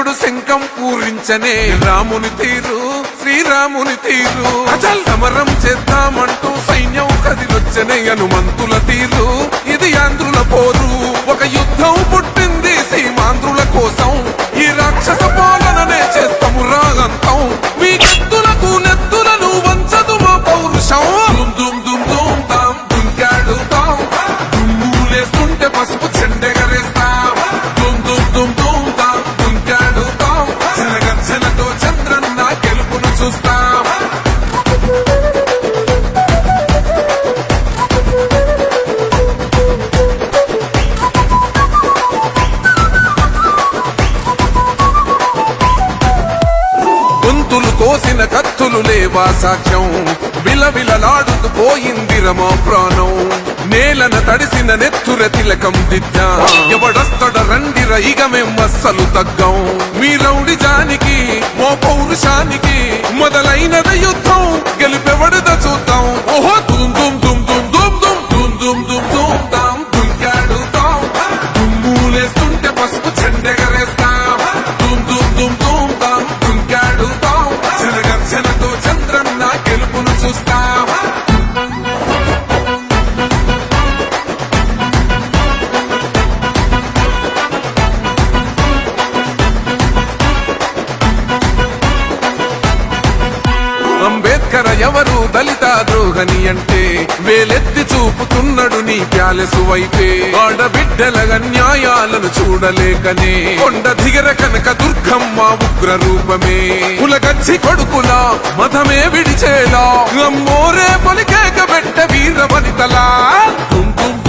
కృష్ణుడు శంఖం పూరించనే రాముని తీరు శ్రీరాముని తీరు అచల్ సమరం చేద్దామంటూ సైన్యం కదిలొచ్చనే హనుమంతుల తీరు ఇది ఆంధ్రుల పోరు ఒక యుద్ధం పుట్టింది సీమాంధ్రుల కోసం ఈ రాక్షస పాలననే చేస్తాము రాగంతం మీ కత్తులకు నెత్తులను వంచదు మా పౌరుషం దుమ్ దుమ్ దుమ్ తాం దుంకాడుతాం దుమ్ములేస్తుంటే పసుపు చెండెగరేస్తాం దుమ్ దుమ్ దుమ్ దుమ్ తాం దుంకాడుతాం జనగర్జనతో చంద్రన్న గెలుపును చూస్తాం గొంతులు కోసిన కత్తులు లేవా సాక్ష్యం విలవిలలాడుతూ పోయింది రమా ప్రాణం నేలన తడిసిన నెత్తుర తిలకం దిద్దా ఎవడొస్తడ రండిర ఇక మేం అస్సలు తగ్గం మీ రౌడి జానికి మో పౌరుషానికి మొదలైనద యుద్ధం గెలుపెవడద చూద్దాం ఓహో దుమ్ దుమ్ దుమ్ దుమ్ దుమ్ దుమ్ దుమ్ దుమ్ దుమ్ దుమ్ తాం దుంకాడుతాం దుమ్ములేస్తుంటే పసుపు చెండెగరేస్తాం దుమ్ దుమ్ దుమ్ దుమ్ తాం దుంకాడుతాం జనగర్జనతో చంద్రన్న గెలుపును చూస్తాం అంబేద్కర్ ఎవరు దళిత ద్రోహని అంటే వేలెత్తి చూపుతున్నాడు నీ ప్యాలెసు వైపే ఆడబిడ్డల న్యాయాలను చూడలేకనే కొండ దిగర కనక దుర్గమ్మ ఉగ్ర రూపమే కులగచ్చి కొడుకులా మతమే విడిచేలా అమ్మోరే పొలికేక పెట్ట వీర వనితలా తుమ్ తుమ్